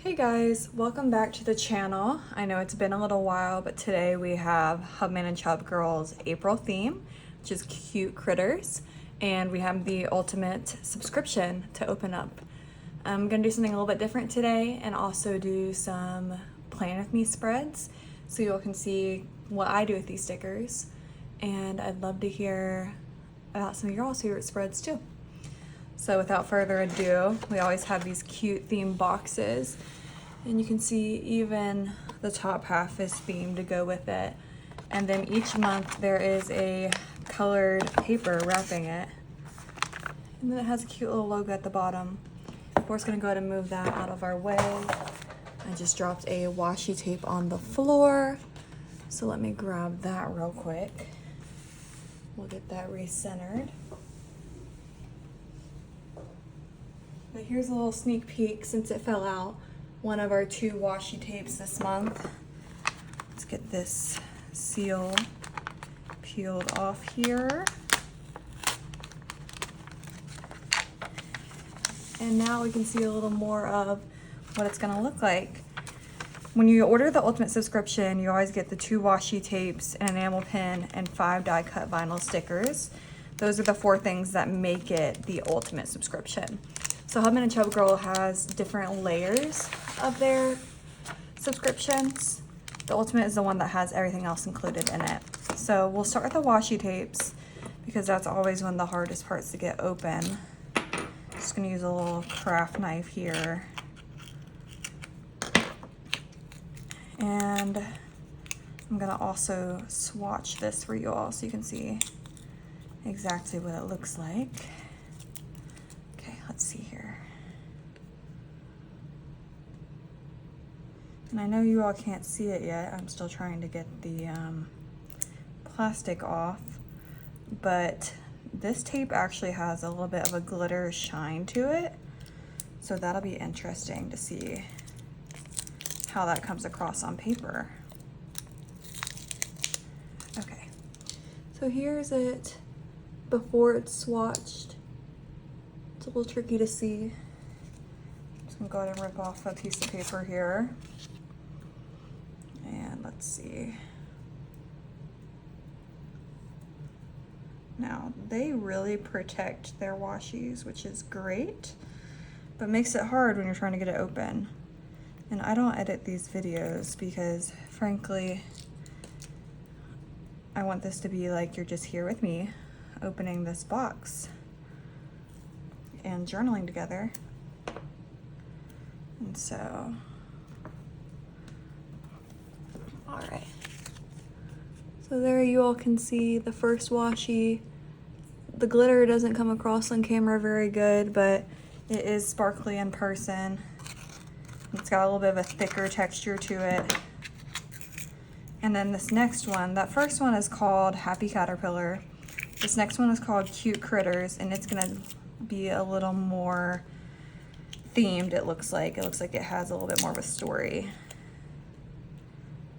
Hey guys, welcome back to the channel. I know it's been a little while, but today we have Hubman and Chubgirl's April theme, which is cute critters, and we have the ultimate subscription to open up. I'm gonna do something a little bit different today and also do some plan with me spreads so you all can see what I do with these stickers, and I'd love to hear about some of your all's favorite spreads too. So without further ado, we always have these cute theme boxes, and you can see even the top half is themed to go with it. And then each month there is a colored paper wrapping it. And then it has a cute little logo at the bottom. We're just gonna go ahead and move that out of our way. I just dropped a washi tape on the floor. So let me grab that real quick. We'll get that recentered. But here's a little sneak peek since it fell out. One of our 2 washi tapes this month. Let's get this seal peeled off here. And now we can see a little more of what it's gonna look like. When you order the ultimate subscription, you always get the 2 washi tapes, an enamel pin, and 5 die cut vinyl stickers. Those are the 4 things that make it the ultimate subscription. So Hubman and Chubgirl has different layers of their subscriptions. The ultimate is the one that has everything else included in it. So we'll start with the washi tapes because that's always one of the hardest parts to get open. Just gonna use a little craft knife here. And I'm gonna also swatch this for you all so you can see exactly what it looks like. Okay, let's see here. And I know you all can't see it yet. I'm still trying to get the plastic off, but this tape actually has a little bit of a glitter shine to it. So that'll be interesting to see how that comes across on paper. Okay, so here's it before it's swatched. It's a little tricky to see. I'm just gonna go ahead and rip off a piece of paper here. And let's see. Now, they really protect their washies, which is great, but makes it hard when you're trying to get it open. And I don't edit these videos because, frankly, I want this to be like you're just here with me opening this box and journaling together. And so, all right. So there you all can see the first washi. The glitter doesn't come across on camera very good, but it is sparkly in person. It's got a little bit of a thicker texture to it. And then this next one, that first one is called Happy Caterpillar. This next one is called Cute Critters, and it's gonna be a little more themed, it looks like. It looks like it has a little bit more of a story.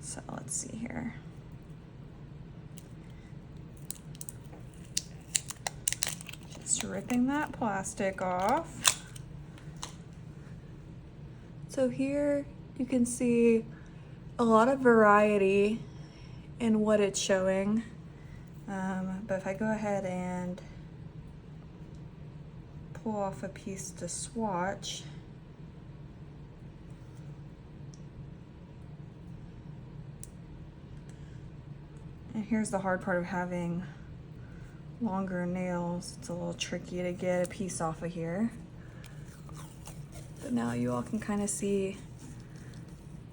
So let's see here. Just ripping that plastic off. So here you can see a lot of variety in what it's showing. But if I go ahead and pull off a piece to swatch, and here's the hard part of having longer nails. It's a little tricky to get a piece off of here. But now you all can kind of see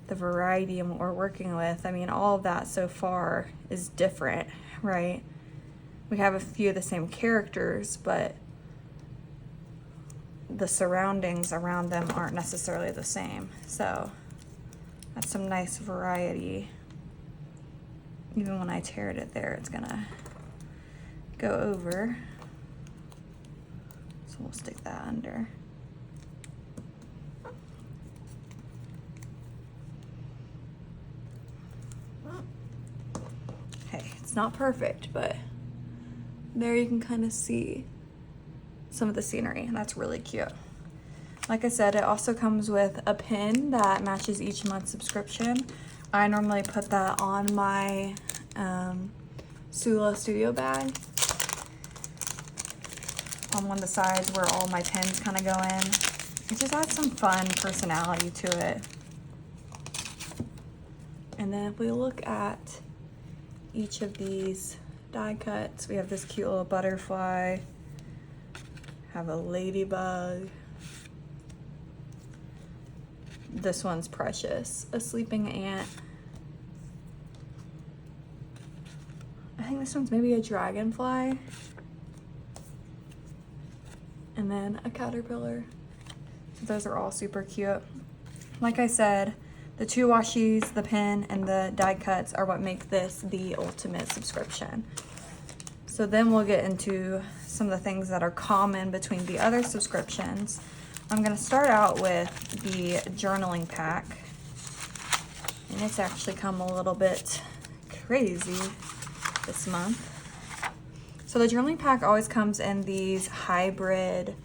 the variety and what we're working with. I mean, all of that so far is different, right? We have a few of the same characters, but the surroundings around them aren't necessarily the same. So that's some nice variety. Even when I tear it there, it's gonna go over. So we'll stick that under. Okay, it's not perfect, but there you can kind of see some of the scenery, and that's really cute. Like I said, it also comes with a pin that matches each month's subscription. I normally put that on my Sula Studio bag on one of the sides where all my pins kind of go in. It just adds some fun personality to it. And then if we look at each of these die cuts, we have this cute little butterfly, have a ladybug. This one's precious, a sleeping ant. I think this one's maybe a dragonfly. And then a caterpillar. So those are all super cute. Like I said, the 2 washies, the pin, and the die cuts are what make this the ultimate subscription. So then we'll get into some of the things that are common between the other subscriptions. I'm gonna start out with the journaling pack. And it's actually come a little bit crazy this month. So the journaling pack always comes in these hybrid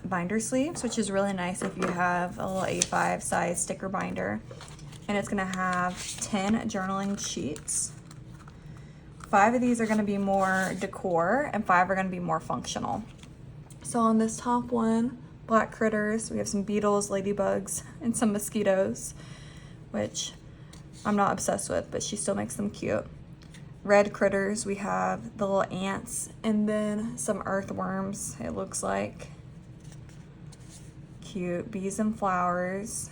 binder sleeves, which is really nice if you have a little A5 size sticker binder. And it's gonna have 10 journaling sheets. 5 of these are gonna be more decor and 5 are gonna be more functional. So on this top one, black critters, we have some beetles, ladybugs, and some mosquitoes, which I'm not obsessed with, but she still makes them cute. Red critters, we have the little ants and then some earthworms, it looks like. Cute. Bees and flowers.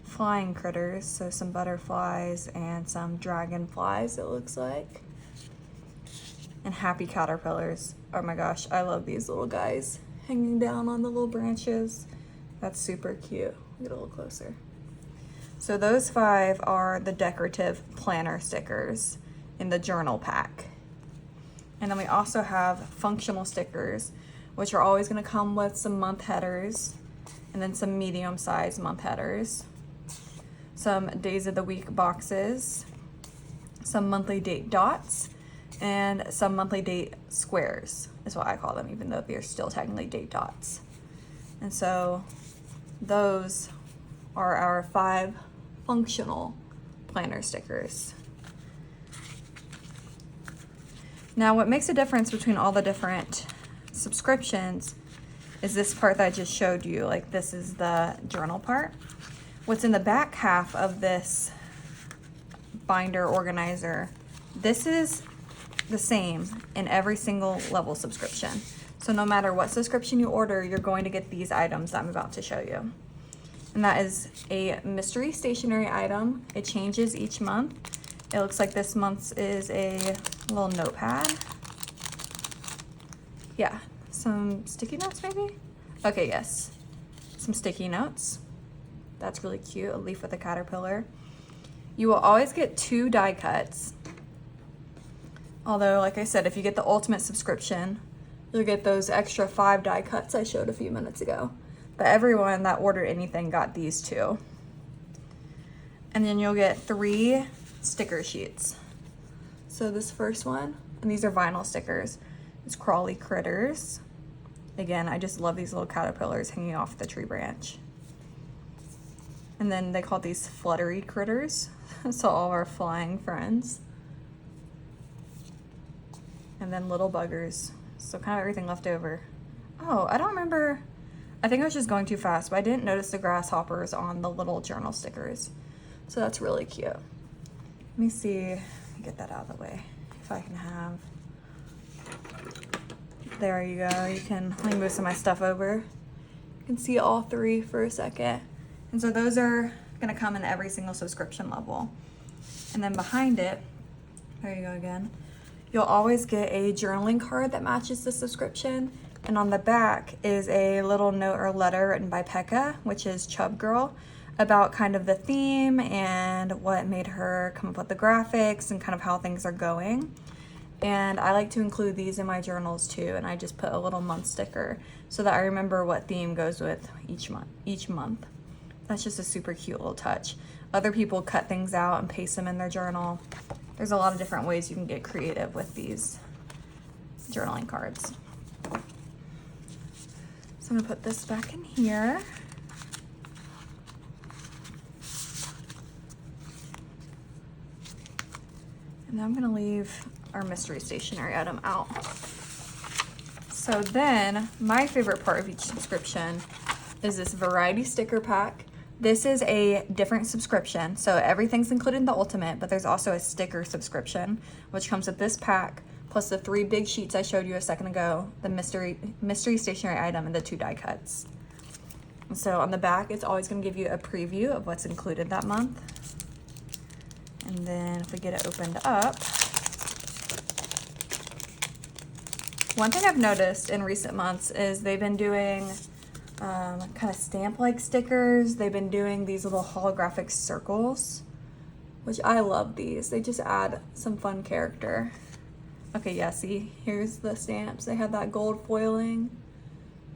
Flying critters, so some butterflies and some dragonflies, it looks like. And happy caterpillars. Oh my gosh, I love these little guys hanging down on the little branches. That's super cute. Get a little closer. So those 5 are the decorative planner stickers in the journal pack. And then we also have functional stickers, which are always going to come with some month headers and then some medium-sized month headers, some days of the week boxes, some monthly date dots, and some monthly date squares is what I call them, even though they're still technically date dots. And so those are our 5 functional planner stickers. Now, what makes a difference between all the different subscriptions is this part that I just showed you. Like, this is the journal part. What's in the back half of this binder organizer, this is the same in every single level subscription. So no matter what subscription you order, you're going to get these items that I'm about to show you. And that is a mystery stationery item. It changes each month. It looks like this month's is a little notepad. Yeah, some sticky notes maybe? Okay, yes, some sticky notes. That's really cute, a leaf with a caterpillar. You will always get 2 die cuts. Although, like I said, if you get the ultimate subscription, you'll get those extra 5 die cuts I showed a few minutes ago. But everyone that ordered anything got these 2. And then you'll get 3 sticker sheets. So this first one, and these are vinyl stickers, is Crawly Critters. Again, I just love these little caterpillars hanging off the tree branch. And then they call these Fluttery Critters, so all our flying friends. And then little buggers, so kind of everything left over. Oh, I don't remember, I think I was just going too fast, but I didn't notice the grasshoppers on the little journal stickers. So that's really cute. Let me see, get that out of the way, if I can have. There you go, you can, let me move some of my stuff over. You can see all 3 for a second. And so those are gonna come in every single subscription level. And then behind it, there you go again, you'll always get a journaling card that matches the subscription. And on the back is a little note or letter written by Pekka, which is Chubgirl, about kind of the theme and what made her come up with the graphics and kind of how things are going. And I like to include these in my journals too, and I just put a little month sticker so that I remember what theme goes with each month. That's just a super cute little touch. Other people cut things out and paste them in their journal. There's a lot of different ways you can get creative with these journaling cards. So I'm gonna put this back in here. And then I'm gonna leave our mystery stationery item out. So then, my favorite part of each subscription is this variety sticker pack. This is a different subscription. So everything's included in the Ultimate, but there's also a sticker subscription, which comes with this pack, plus the 3 big sheets I showed you a second ago, the mystery stationery item, and the 2 die cuts. And so on the back, it's always gonna give you a preview of what's included that month. And then if we get it opened up, one thing I've noticed in recent months is they've been doing kind of stamp-like stickers. They've been doing these little holographic circles, which I love these. They just add some fun character. Okay, yeah, see, here's the stamps. They have that gold foiling.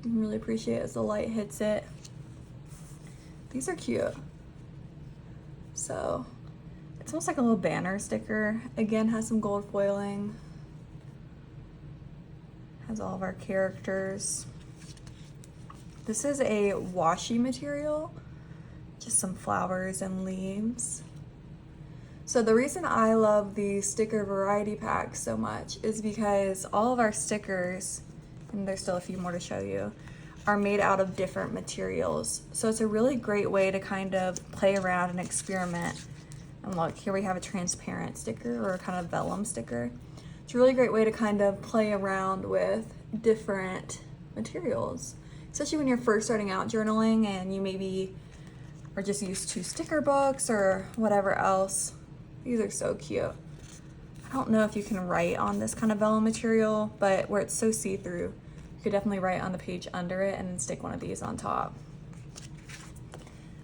I really appreciate it as the light hits it. These are cute. So, it's almost like a little banner sticker. Again, has some gold foiling. Has all of our characters. This is a washi material, just some flowers and leaves. So the reason I love the sticker variety pack so much is because all of our stickers, and there's still a few more to show you, are made out of different materials. So it's a really great way to kind of play around and experiment. And look, here we have a transparent sticker or a kind of vellum sticker. It's a really great way to kind of play around with different materials, especially when you're first starting out journaling and you maybe are just used to sticker books or whatever else. These are so cute. I don't know if you can write on this kind of vellum material, but where it's so see-through, you could definitely write on the page under it and then stick one of these on top.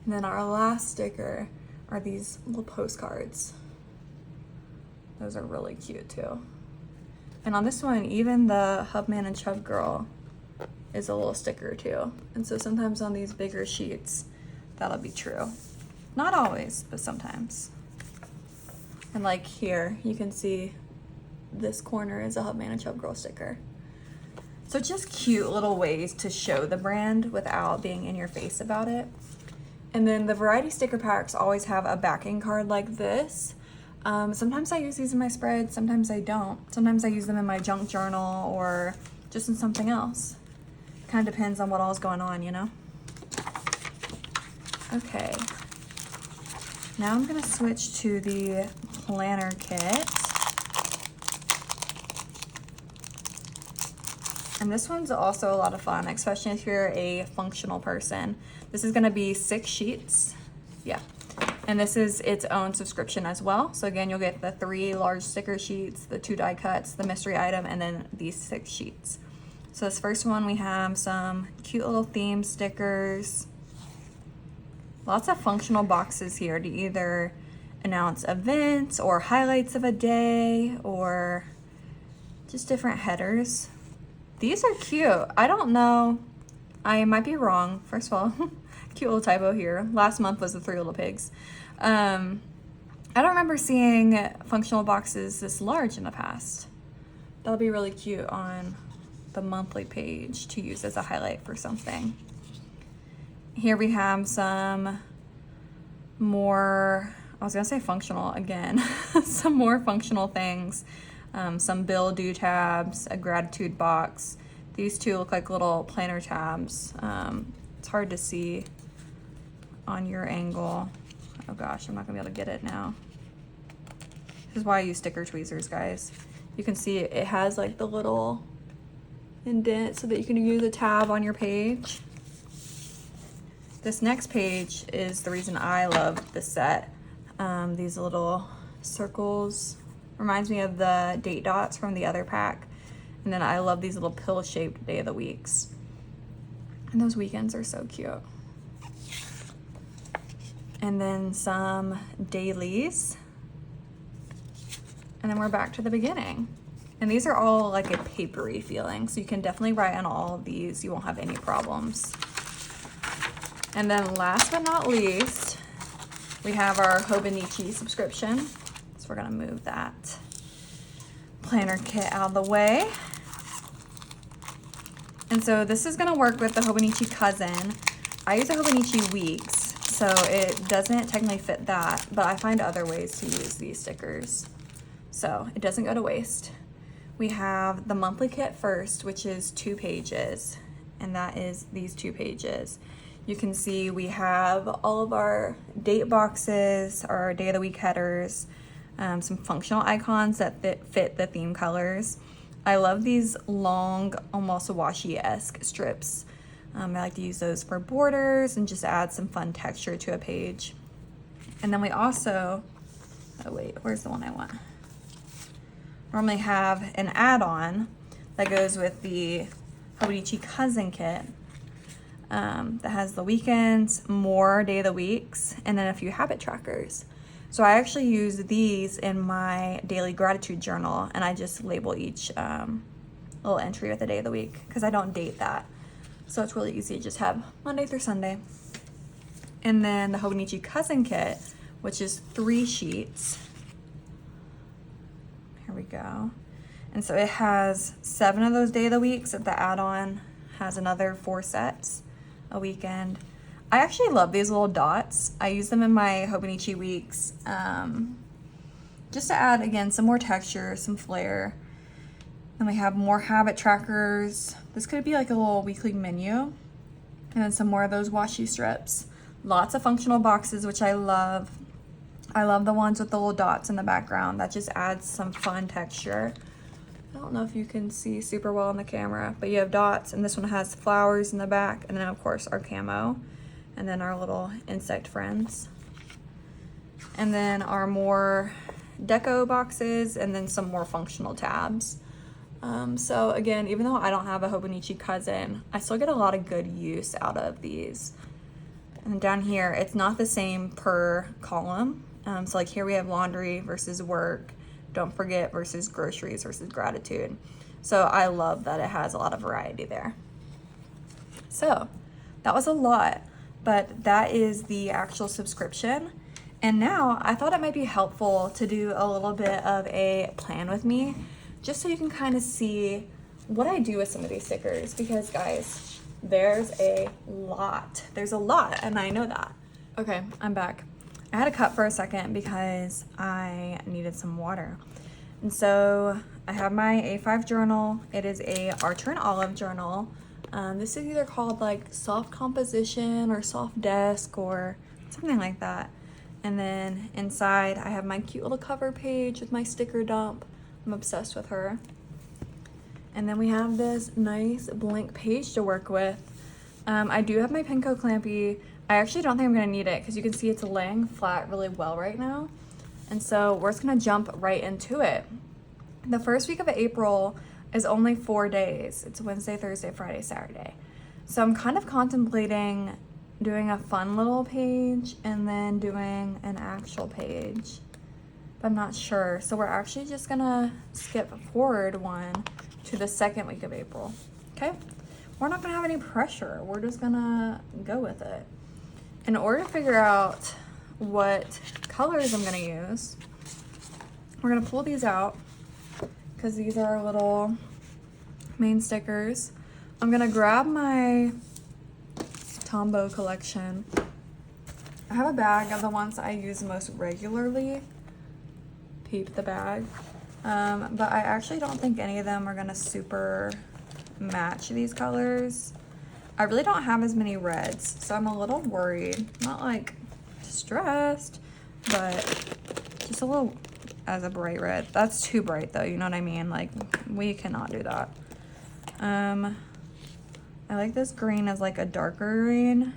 And then our last sticker are these little postcards. Those are really cute too. And on this one, even the Hubman and Chubgirl is a little sticker too. And so sometimes on these bigger sheets, that'll be true. Not always, but sometimes. And like here, you can see this corner is a Hubman and Chubgirl sticker. So just cute little ways to show the brand without being in your face about it. And then the variety sticker packs always have a backing card like this. Sometimes I use these in my spread, sometimes I don't. Sometimes I use them in my junk journal or just in something else. Kind of depends on what all's going on, you know? Okay. Now I'm gonna switch to the planner kit. And this one's also a lot of fun, especially if you're a functional person. This is gonna be 6 sheets. Yeah. And this is its own subscription as well. So again, you'll get the 3 large sticker sheets, the 2 die cuts, the mystery item, and then these 6 sheets. So this first one, we have some cute little theme stickers. Lots of functional boxes here to either announce events or highlights of a day or just different headers. These are cute. I don't know, I might be wrong. First of all, cute little typo here. Last month was the 3 little pigs. I don't remember seeing functional boxes this large in the past. That'll be really cute on the monthly page to use as a highlight for something. Here we have some more, I was gonna say functional again, some more functional things. Some bill due tabs, a gratitude box. These 2 look like little planner tabs. It's hard to see on your angle. Oh gosh, I'm not gonna be able to get it now. This is why I use sticker tweezers, guys. You can see it has like the little indent so that you can use a tab on your page. This next page is the reason I love this set. These little circles reminds me of the date dots from the other pack. And then I love these little pill-shaped day of the weeks. And those weekends are so cute. And then some dailies. And then we're back to the beginning. And these are all like a papery feeling, so you can definitely write on all of these. You won't have any problems. And then last but not least, we have our Hobonichi subscription. So we're gonna move that planner kit out of the way. And so this is gonna work with the Hobonichi Cousin. I use a Hobonichi Weeks, so it doesn't technically fit that, but I find other ways to use these stickers. So it doesn't go to waste. We have the monthly kit first, which is 2 pages, and that is these 2 pages. You can see we have all of our date boxes, our day of the week headers, some functional icons that fit the theme colors. I love these long, almost washi-esque strips. I like to use those for borders and just add some fun texture to a page. And then we also, oh wait, where's the one I want? Normally have an add-on that goes with the Hobonichi Cousin kit that has the weekends, more day of the weeks, and then a few habit trackers. So I actually use these in my daily gratitude journal, and I just label each little entry with the day of the week because I don't date that. So it's really easy to just have Monday through Sunday. And then the Hobonichi Cousin kit, which is 3 sheets. Here we go. And so it has 7 of those day of the weeks. The add-on has another 4 sets a weekend. I actually love these little dots. I use them in my Hobonichi Weeks just to add, again, some more texture, some flair. Then we have more habit trackers. This could be like a little weekly menu. And then some more of those washi strips. Lots of functional boxes, which I love. I love the ones with the little dots in the background. That just adds some fun texture. I don't know if you can see super well on the camera, but you have dots, and this one has flowers in the back, and then of course our camo, and then our little insect friends. And then our more deco boxes, and then some more functional tabs. So again, even though I don't have a Hobonichi Cousin, I still get a lot of good use out of these. And down here, it's not the same per column. So like here we have laundry versus work, don't forget versus groceries versus gratitude. So I love that it has a lot of variety there. So that was a lot, but that is the actual subscription. And now I thought it might be helpful to do a little bit of a plan with me, just so you can kind of see what I do with some of these stickers, because guys, there's a lot, and I know that. Okay, I'm back. I had to cut for a second because I needed some water. And so I have my A5 journal. It is a Archer and Olive journal. This is either called like soft composition or soft desk or something like that. And then inside I have my cute little cover page with my sticker dump. I'm obsessed with her. And then we have this nice blank page to work with. I do have my Pinco Clampy. I actually don't think I'm gonna need it because you can see it's laying flat really well right now. And so we're just gonna jump right into it. The first week of April is only 4 days. It's Wednesday, Thursday, Friday, Saturday. So I'm kind of contemplating doing a fun little page and then doing an actual page. I'm not sure. So we're actually just gonna skip forward one to the second week of April, okay? We're not gonna have any pressure. We're just gonna go with it. In order to figure out what colors I'm gonna use, we're gonna pull these out because these are our little main stickers. I'm gonna grab my Tombow collection. I have a bag of the ones I use most regularly. Peep the bag. But I actually don't think any of them are gonna super match these colors. I really don't have as many reds, so I'm a little worried. Not like stressed, but just a little as a bright red. That's too bright though, you know what I mean? Like, we cannot do that. I like this green as like a darker green.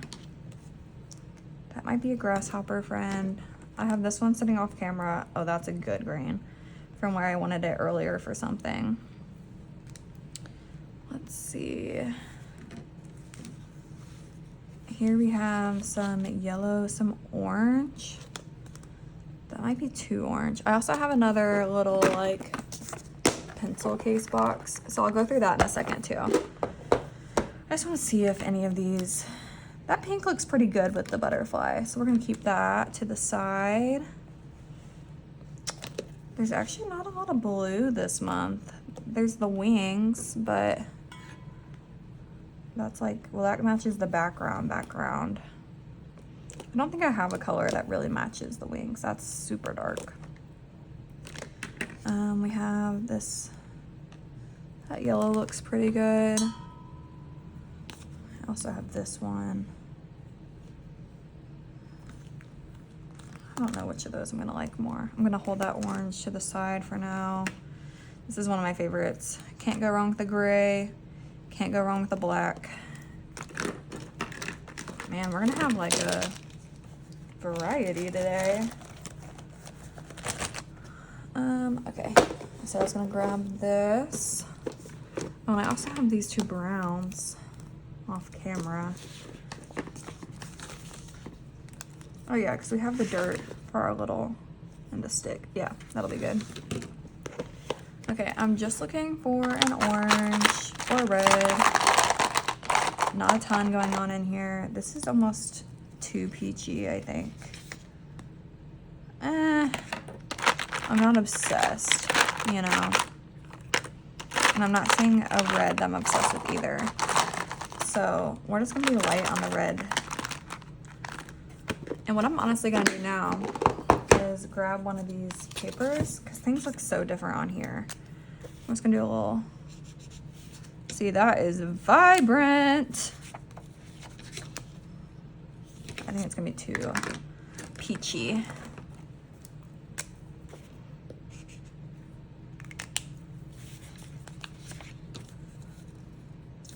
That might be a grasshopper friend. I have this one sitting off camera. Oh, that's a good green from where I wanted it earlier for something. Let's see. Here we have some yellow, some orange. That might be too orange. I also have another little like pencil case box, so I'll go through that in a second too. I just want to see if any of these, that pink looks pretty good with the butterfly, so we're gonna keep that to the side. There's actually not a lot of blue this month. There's the wings, but That's like, well, that matches the background. I don't think I have a color that really matches the wings. That's super dark. We have this, that yellow looks pretty good. I also have this one. I don't know which of those I'm gonna like more. I'm gonna hold that orange to the side for now. This is one of my favorites. Can't go wrong with the gray. Can't go wrong with the black. Man, we're gonna have like a variety today. Okay, so I was gonna grab this. Oh, and I also have these two browns off camera. Oh yeah, because we have the dirt for our little, and the stick. Yeah, that'll be good. Okay, I'm just looking for an orange or red. Not a ton going on in here. This is almost too peachy, I think. I'm not obsessed, you know. And I'm not seeing a red that I'm obsessed with either. So we're just gonna be light on the red. And what I'm honestly gonna do now is grab one of these papers, because things look so different on here. I'm just gonna do a little, see, that is vibrant. I think it's gonna be too peachy.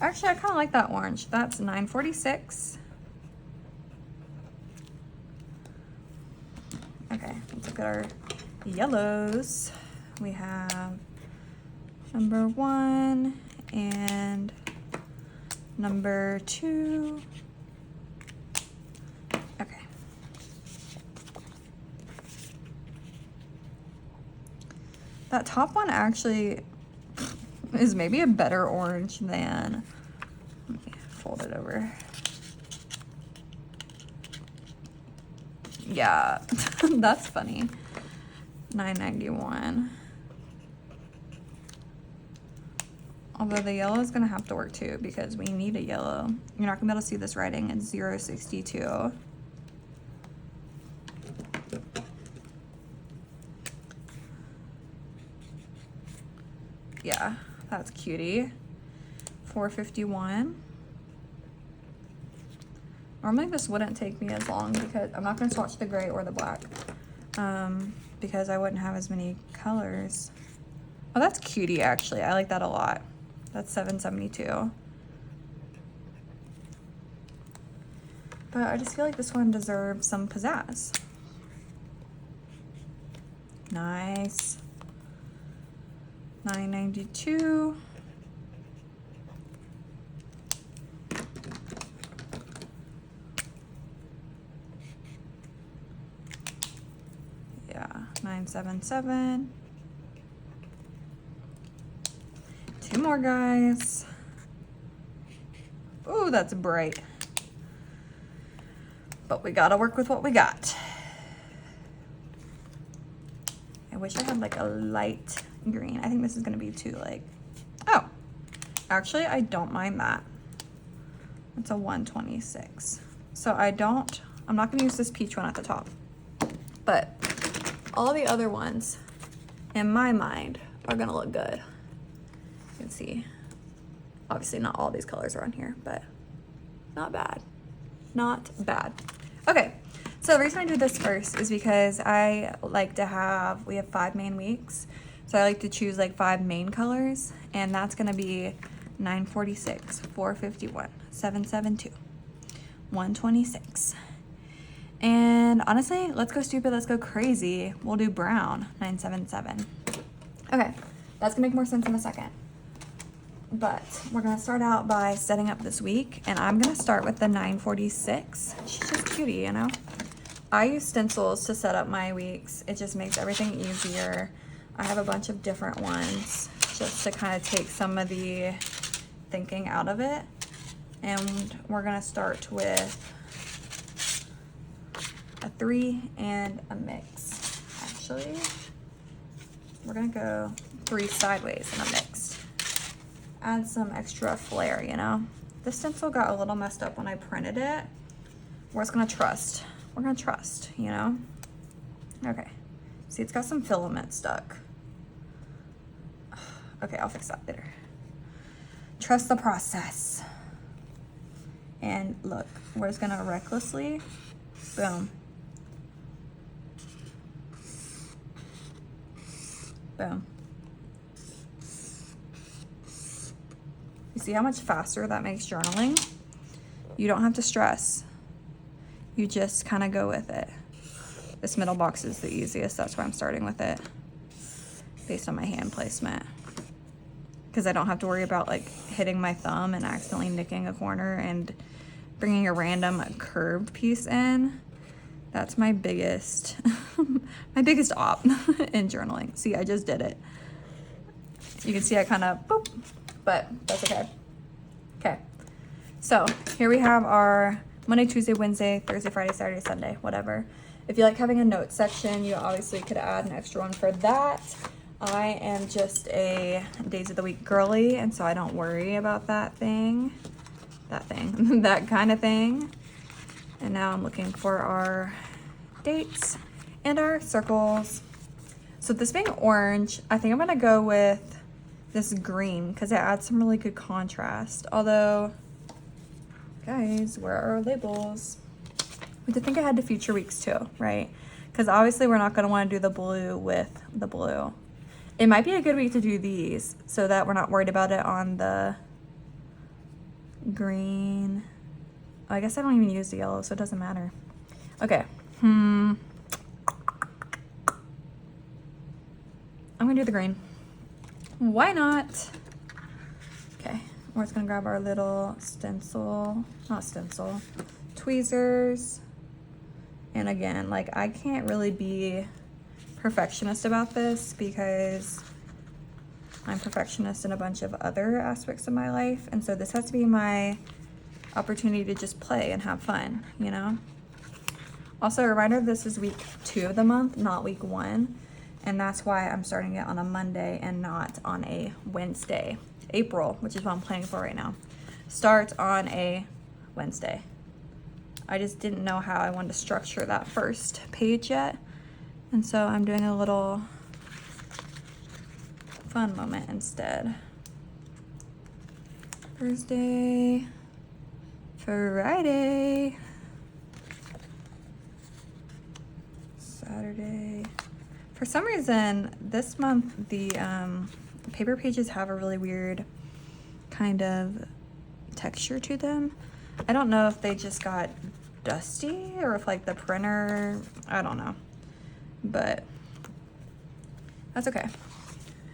Actually, I kind of like that orange. That's $9.46. Okay, let's look at our yellows. We have number 1 and number 2. Okay. That top one actually is maybe a better orange than, let me fold it over. Yeah, that's funny. $9.91. Although the yellow is gonna have to work too, because we need a yellow. You're not gonna be able to see this writing. It's 0.62. Yeah, that's cutie. $4.51. Normally this wouldn't take me as long because I'm not gonna swatch the gray or the black, because I wouldn't have as many colors. Oh, that's cutie actually. I like that a lot. That's $7.72. But I just feel like this one deserves some pizzazz. Nice. $9.92. Yeah, $9.77. 2 more, guys. Ooh, that's bright. But we gotta work with what we got. I wish I had like a light green. I think this is gonna be too like, oh, actually I don't mind that. It's a 126. So I'm not gonna use this peach one at the top, but all the other ones in my mind are gonna look good. You can see, obviously not all these colors are on here, but not bad, not bad. Okay, so the reason I do this first is because I like to have, we have 5 main weeks. So I like to choose like 5 main colors, and that's gonna be 946, 451, 772, 126. And honestly, let's go stupid, let's go crazy. We'll do brown, 977. Okay, that's gonna make more sense in a second. But we're gonna start out by setting up this week, and I'm gonna start with the 946. She's just cutie, you know? I use stencils to set up my weeks. It just makes everything easier. I have a bunch of different ones just to kind of take some of the thinking out of it. And we're gonna start with a 3 and a mix. Actually, we're gonna go 3 sideways and a mix. Add some extra flair, you know? This stencil got a little messed up when I printed it. We're just gonna trust. We're gonna trust, you know? Okay. See, it's got some filament stuck. Okay, I'll fix that later. Trust the process. And look, we're just gonna recklessly, boom. Boom. You see how much faster that makes journaling? You don't have to stress. You just kind of go with it. This middle box is the easiest. That's why I'm starting with it based on my hand placement. Because I don't have to worry about like hitting my thumb and accidentally nicking a corner and bringing a random curved piece in. That's my biggest, my biggest op in journaling. See, I just did it. You can see I kind of boop, but that's okay. Okay, so here we have our Monday, Tuesday, Wednesday, Thursday, Friday, Saturday, Sunday, whatever. If you like having a note section, you obviously could add an extra one for that. I am just a days of the week girly, and so I don't worry about that thing, that kind of thing. And now I'm looking for our dates and our circles. So this being orange, I think I'm gonna go with this green because it adds some really good contrast. Although, guys, where are our labels? We did think ahead to future weeks too, right? Because obviously we're not gonna wanna do the blue with the blue. It might be a good week to do these so that we're not worried about it on the green. I guess I don't even use the yellow, so it doesn't matter. Okay. I'm gonna do the green. Why not? Okay, we're just gonna grab our little tweezers. And again, like I can't really be perfectionist about this because I'm perfectionist in a bunch of other aspects of my life. And so this has to be my opportunity to just play and have fun, you know? Also, a reminder, this is week 2 of the month, not week 1. And that's why I'm starting it on a Monday and not on a Wednesday. April, which is what I'm planning for right now, starts on a Wednesday. I just didn't know how I wanted to structure that first page yet. And so I'm doing a little fun moment instead. Thursday, Friday, Saturday. For some reason, this month, the paper pages have a really weird kind of texture to them. I don't know if they just got dusty or if like the printer, I don't know, but that's okay.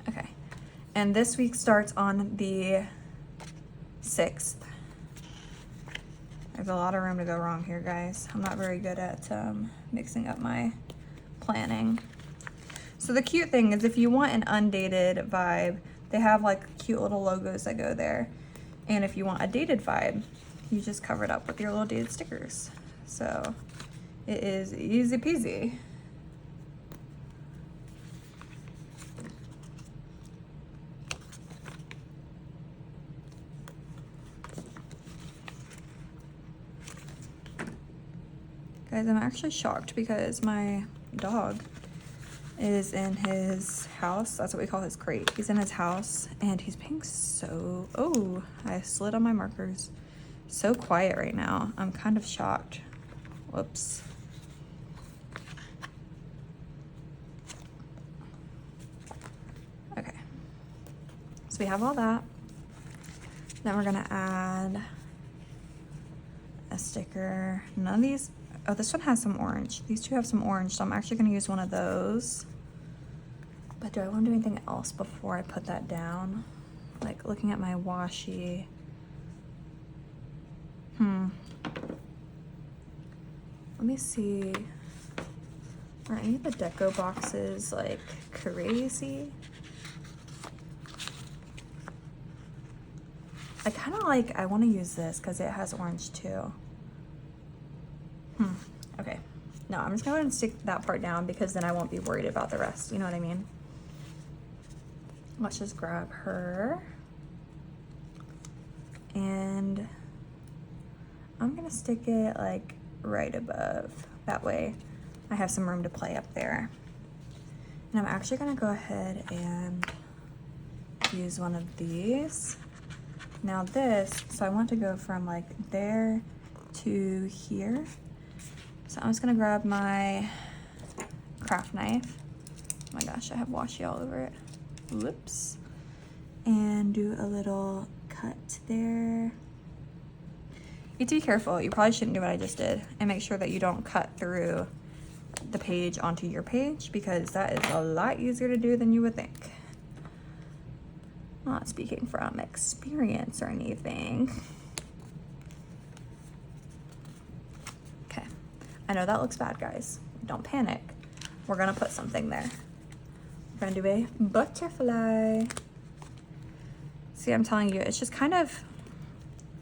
Okay, and this week starts on the 6th. There's a lot of room to go wrong here, guys. I'm not very good at mixing up my planning. So the cute thing is if you want an undated vibe, they have like cute little logos that go there. And if you want a dated vibe, you just cover it up with your little dated stickers. So it is easy peasy. Guys, I'm actually shocked because my dog is in his house. That's what we call his crate. He's in his house and he's being so, oh, I slid on my markers. So quiet right now. I'm kind of shocked. Whoops. Okay. So we have all that. Then we're gonna add a sticker. None of these, oh, this one has some orange. These two have some orange, so I'm actually gonna use one of those. But do I want to do anything else before I put that down? Like looking at my washi. Let me see. Are any of the deco boxes like crazy? I kind of like, I want to use this because it has orange too. Okay. No, I'm just going to go ahead and stick that part down because then I won't be worried about the rest. You know what I mean? Let's just grab her. And I'm gonna stick it like right above. That way I have some room to play up there. And I'm actually gonna go ahead and use one of these. Now this, so I want to go from like there to here. So I'm just gonna grab my craft knife. Oh my gosh, I have washi all over it. Whoops. And do a little cut there. You have to be careful. You probably shouldn't do what I just did, and make sure that you don't cut through the page onto your page, because that is a lot easier to do than you would think. Not speaking from experience or anything. Okay, I know that looks bad, guys. Don't panic. We're gonna put something there. We're gonna do a butterfly. See, I'm telling you, it's just kind of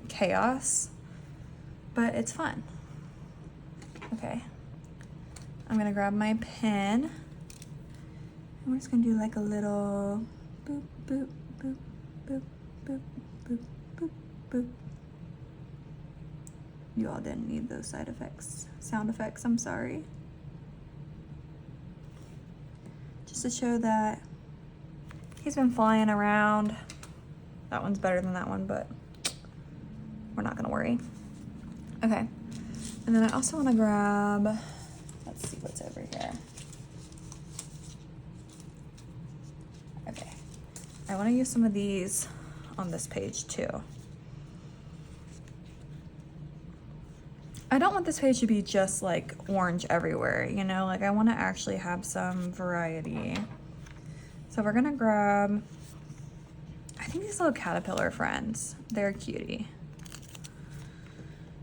chaos, but it's fun. Okay, I'm gonna grab my pen, and we're just gonna do like a little boop, boop, boop, boop, boop, boop, boop, boop. You all didn't need those sound effects, I'm sorry. Just to show that he's been flying around. That one's better than that one, but we're not gonna worry. Okay, and then I also wanna grab, let's see what's over here. Okay, I wanna use some of these on this page too. I don't want this page to be just like orange everywhere, you know, like I wanna actually have some variety. So we're gonna grab, I think these little caterpillar friends, they're cutie.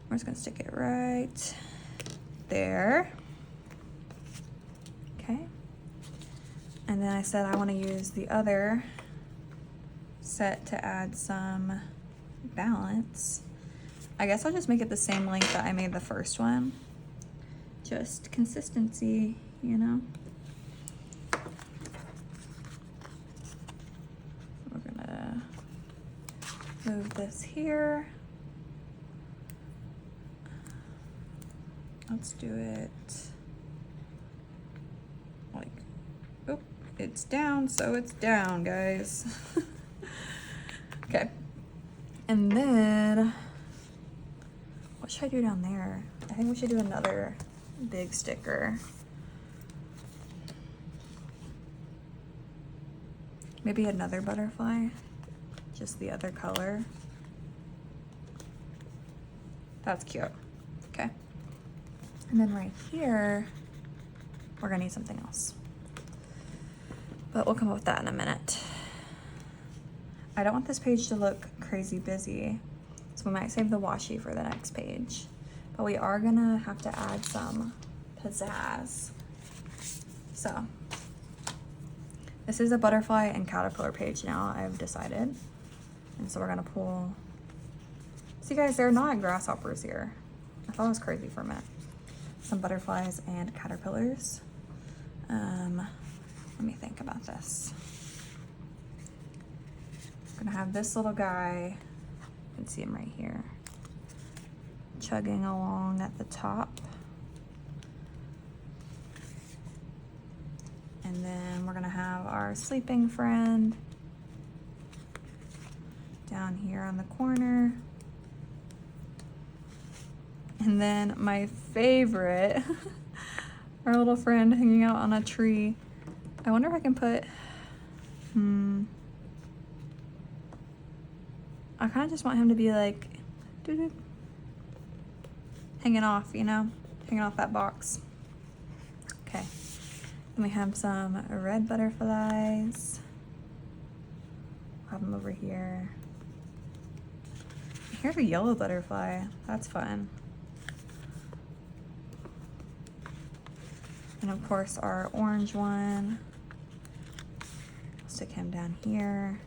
We're just gonna stick it right there. Okay. And then I said I wanna use the other set to add some balance. I guess I'll just make it the same length that I made the first one. Just consistency, you know? We're gonna move this here. Let's do it like, oh, it's down, so it's down, guys. Okay, and then what should I do down there? I think we should do another big sticker. Maybe another butterfly, just the other color. That's cute. Okay. And then right here, we're gonna need something else. But we'll come up with that in a minute. I don't want this page to look crazy busy, so we might save the washi for the next page. But we are gonna have to add some pizzazz. So, this is a butterfly and caterpillar page now, I've decided. And so we're gonna pull, see guys, they're not grasshoppers here. I thought it was crazy for a minute. Some butterflies and caterpillars. Let me think about this. I'm gonna have this little guy, you can see him right here, chugging along at the top. And then we're gonna have our sleeping friend down here on the corner. And then my favorite, our little friend hanging out on a tree. I wonder if I can put, I kind of just want him to be like, doo-doo, hanging off, you know, hanging off that box. Okay, then we have some red butterflies. Have them over here. Here's a yellow butterfly, that's fun. And of course our orange one. Stick him down here.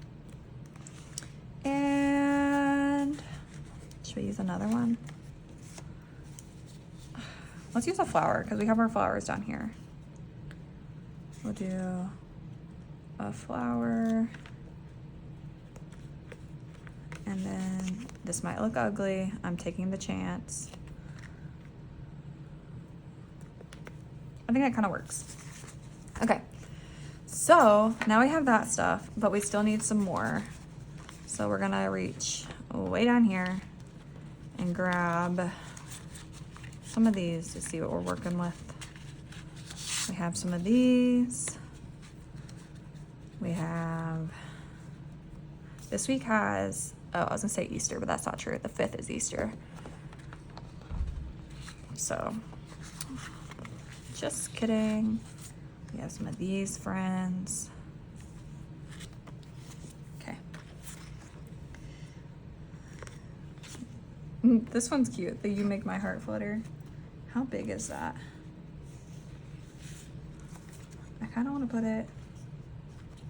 And should we use another one? Let's use a flower because we have our flowers down here. We'll do a flower And then this might look ugly. I'm taking the chance. I think that kind of works. Okay, so now we have that stuff, but we still need some more. So we're gonna reach way down here and grab some of these to see what we're working with. We have some of these. We have, this week has, oh, I was gonna say Easter, but that's not true. The 5th is Easter. So, just kidding. We have some of these friends. Okay. This one's cute, the You Make My Heart Flutter. How big is that? I kind of want to put it,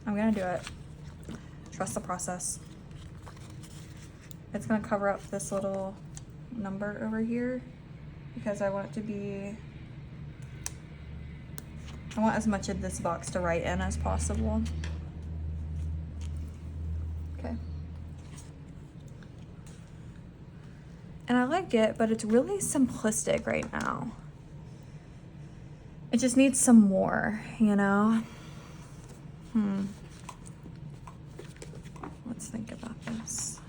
I'm gonna do it. Trust the process. It's gonna cover up this little number over here because I want it to be, I want as much of this box to write in as possible. Okay. And I like it, but it's really simplistic right now. It just needs some more, you know? Let's think about this.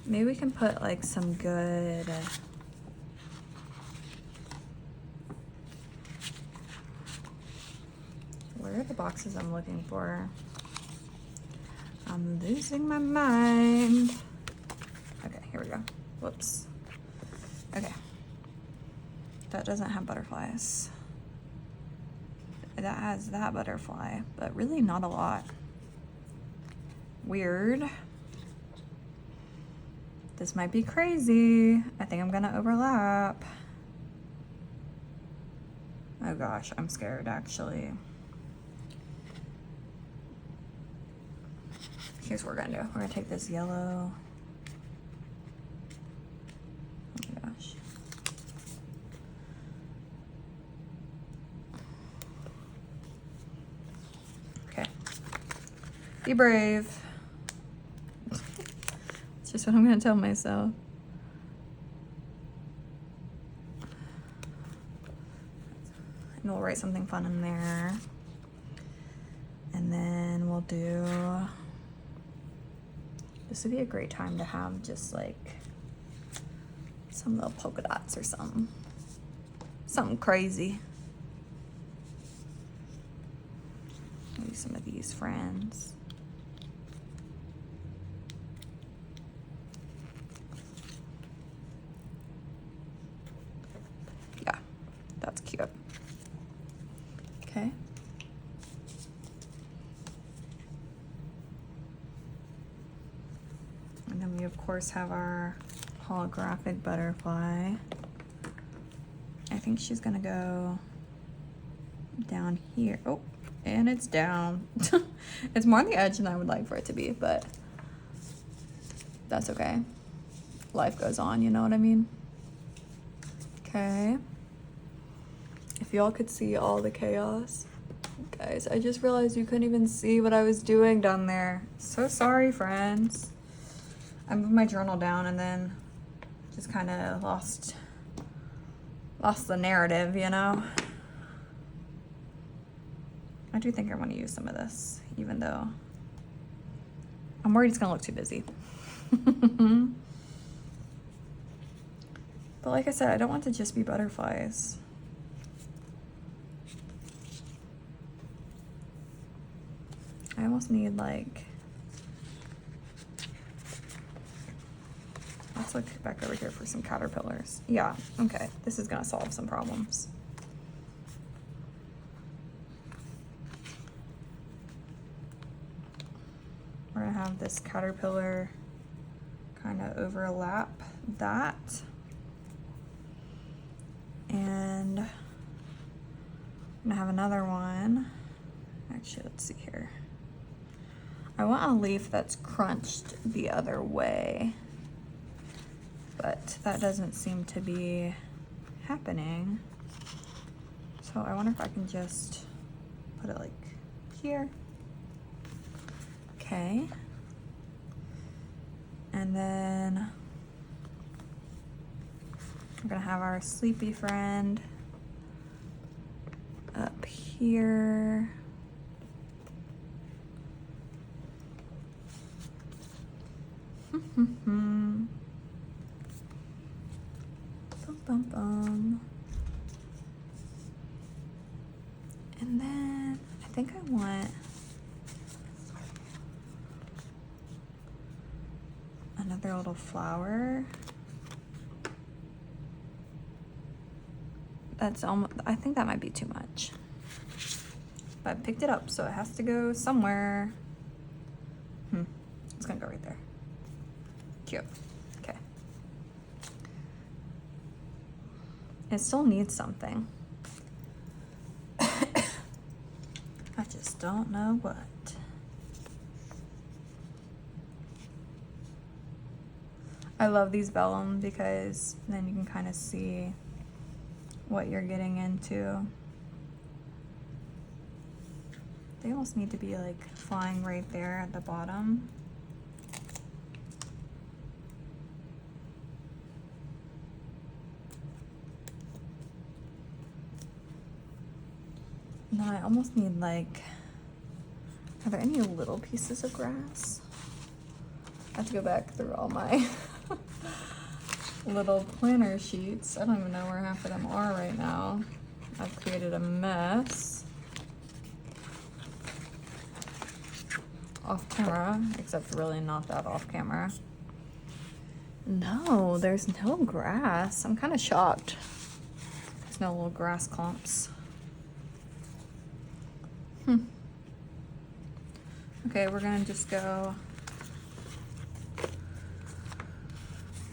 Maybe we can put like some good, where are the boxes I'm looking for? I'm losing my mind. Okay, here we go. Whoops. Okay. That doesn't have butterflies. That has that butterfly, but really not a lot. Weird. This might be crazy. I think I'm gonna overlap. Oh gosh, I'm scared actually. Here's what we're gonna do. We're gonna take this yellow. Oh my gosh. Okay. Be brave. It's just what I'm gonna tell myself. And we'll write something fun in there. And then we'll do, this would be a great time to have just like some little polka dots or something. Something crazy. Maybe some of these friends. Yeah, that's cute. Okay. And then we of course have our holographic butterfly. I think she's gonna go down here. Oh, and it's down. It's more on the edge than I would like for it to be, but that's okay. Life goes on, you know what I mean? Okay. If y'all could see all the chaos. Guys, I just realized you couldn't even see what I was doing down there. So sorry, friends. I moved my journal down and then just kind of lost the narrative, you know? I do think I want to use some of this, even though I'm worried it's gonna look too busy. But like I said, I don't want to just be butterflies. I almost need like, let's look back over here for some caterpillars. Yeah, okay, this is gonna solve some problems. We're gonna have this caterpillar kind of overlap that. And I'm gonna have another one. Actually, let's see here. I want a leaf that's crunched the other way, but that doesn't seem to be happening. So I wonder if I can just put it like here. Okay, And then we're gonna have our sleepy friend up here. Bum, bum, bum. And then I think I want another little flower. That's almost, I think that might be too much. But I picked it up, so it has to go somewhere. It's gonna go right there. Cute. Okay. It still needs something. I just don't know what. I love these vellum because then you can kind of see what you're getting into. They almost need to be like flying right there at the bottom. And then I almost need like, are there any little pieces of grass? I have to go back through all my little planner sheets. I don't even know where half of them are right now. I've created a mess. Off camera, except really not that off camera. No, there's no grass. I'm kind of shocked. There's no little grass clumps. Okay, we're gonna just go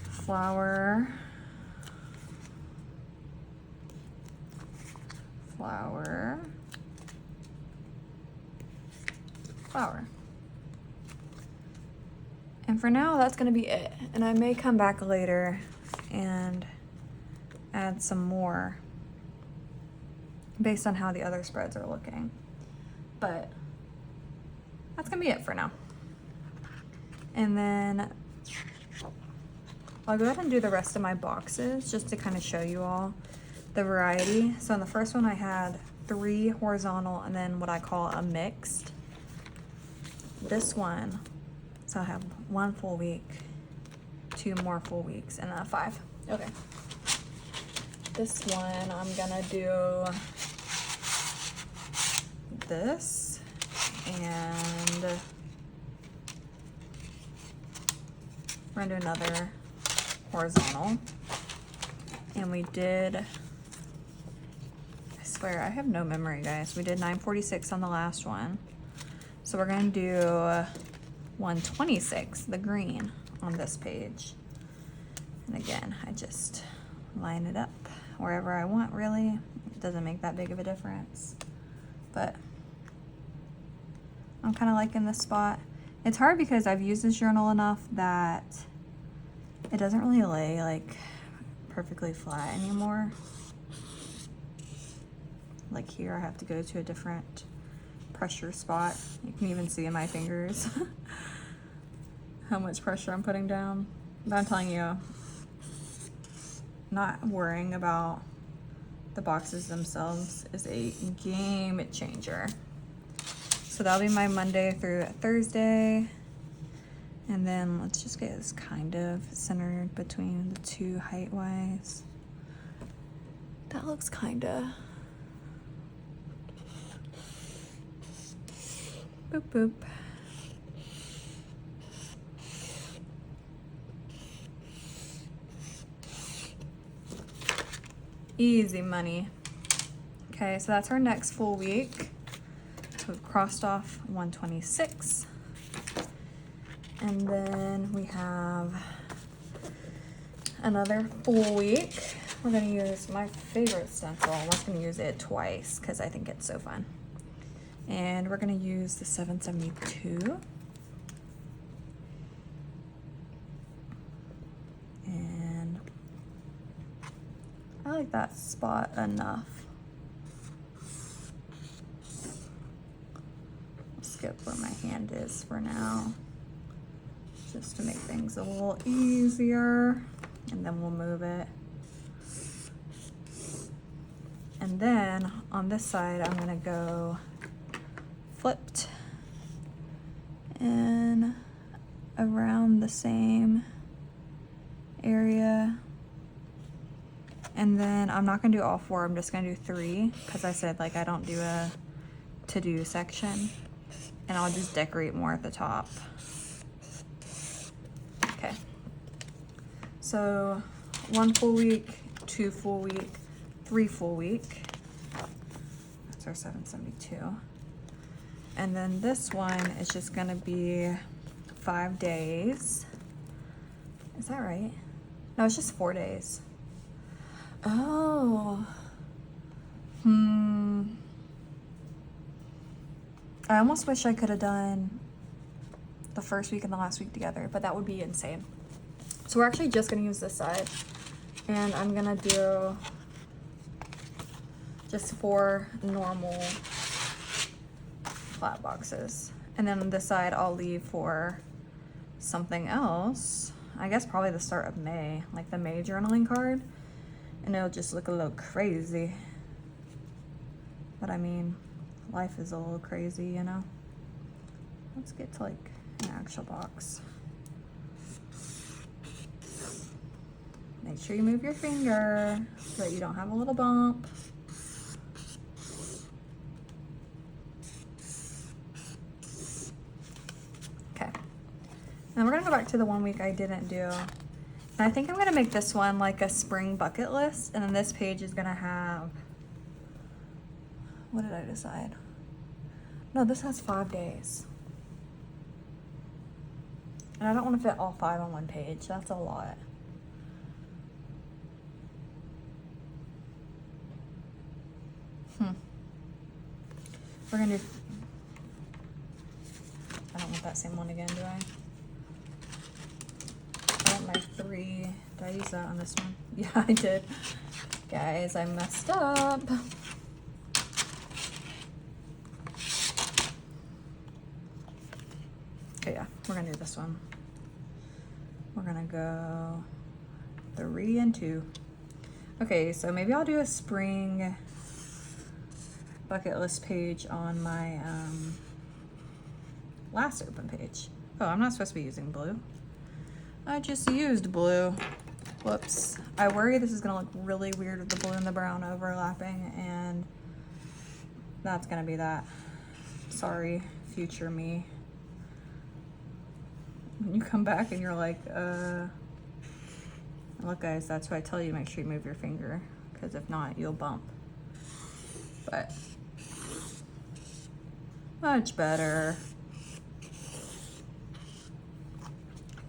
flower, flower, flower. And for now, that's gonna be it. And I may come back later and add some more based on how the other spreads are looking. But that's gonna be it for now. And then I'll go ahead and do the rest of my boxes just to kind of show you all the variety. So in the first one I had 3 horizontal and then what I call a mixed. This one, so I have 1 full week, 2 more full weeks, and then 5. Okay. This one I'm gonna do this and we're gonna do another horizontal. And we did, I swear I have no memory, guys. We did 946 on the last one. So we're gonna do 126, the green, on this page. And again, I just line it up wherever I want, really. It doesn't make that big of a difference. But I'm kind of liking this spot. It's hard because I've used this journal enough that it doesn't really lay like perfectly flat anymore. Like here, I have to go to a different pressure spot. You can even see in my fingers how much pressure I'm putting down. But I'm telling you, not worrying about the boxes themselves is a game changer. So that'll be my Monday through Thursday. And then let's just get this kind of centered between the 2 height-wise. That looks kinda. Boop, boop. Easy money. Okay, so that's our next full week. So we've crossed off 126. And then we have another full week. We're gonna use my favorite stencil. I'm just gonna use it twice because I think it's so fun. And we're gonna use the 772. And I like that spot enough. Skip where my hand is for now. just to make things a little easier, and then we'll move it. And then on this side, I'm gonna go flipped and around the same area. And then I'm not gonna do all 4, I'm just gonna do 3, because I said like I don't do a to-do section, and I'll just decorate more at the top. Okay, so 1 full week, 2 full week, 3 full week. That's our 772. And then this one is just gonna be 5 days. Is that right? No, it's just 4 days. Oh. I almost wish I could have done the first week and the last week together, but that would be insane. So we're actually just gonna use this side, and I'm gonna do just 4 normal flat boxes. And then on this side, I'll leave for something else. I guess probably the start of May, like the May journaling card. And it'll just look a little crazy. But I mean, life is a little crazy, you know? Let's get to like an actual box. Make sure you move your finger so that you don't have a little bump. Okay. Then we're gonna go back to the 1 week I didn't do. And I think I'm gonna make this one like a spring bucket list, and then this page is gonna have, what did I decide? No, this has 5 days. And I don't wanna fit all 5 on one page, that's a lot. We're gonna do, I don't want that same one again, do I? I want my 3, did I use that on this one? Yeah, I did. Guys, I messed up. Okay, yeah, we're gonna do this one. We're gonna go 3 and 2. Okay, so maybe I'll do a spring bucket list page on my last open page. Oh, I'm not supposed to be using blue. I just used blue. Whoops. I worry this is gonna look really weird with the blue and the brown overlapping, and that's gonna be that. Sorry, future me. When you come back and you're like, look guys, that's why I tell you make sure you move your finger, because if not, you'll bump. But much better.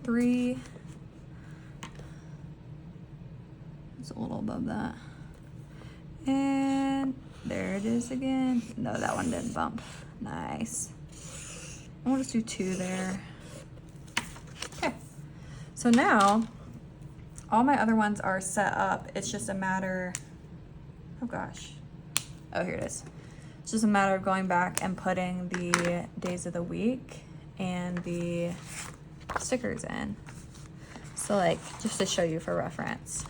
3. It's a little above that. And there it is again. No, that one didn't bump. Nice. We'll just do 2 there. Okay. So now, all my other ones are set up. It's just a matter, oh gosh. Oh, here it is. It's just a matter of going back and putting the days of the week and the stickers in. So like, just to show you for reference,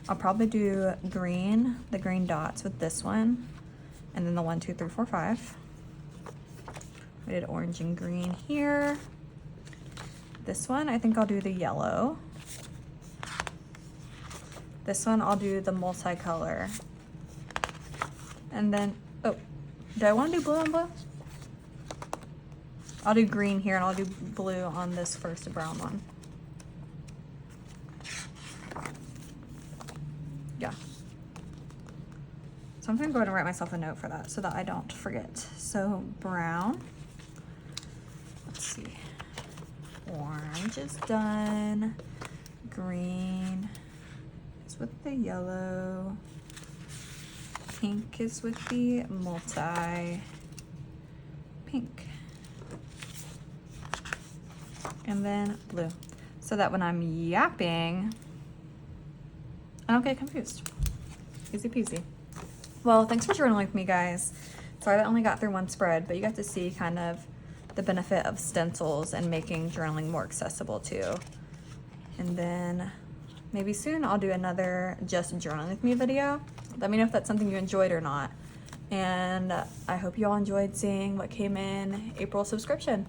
I'll probably do green, the green dots with this one, and then the 1, 2, 3, 4, 5. I did orange and green here. This one, I think I'll do the yellow. This one, I'll do the multicolor. And then, oh, do I want to do blue on blue? I'll do green here, and I'll do blue on this first brown one. Yeah. So I'm gonna go ahead and write myself a note for that so that I don't forget. So brown, let's see, orange is done, green is with the yellow, pink is with the multi pink, and then blue, so that when I'm yapping, I don't get confused. Easy peasy. Well, thanks for journaling with me, guys. Sorry that I only got through one spread, but you got to see kind of the benefit of stencils and making journaling more accessible too. And then maybe soon I'll do another just journaling with me video. Let me know if that's something you enjoyed or not. And I hope you all enjoyed seeing what came in April subscription.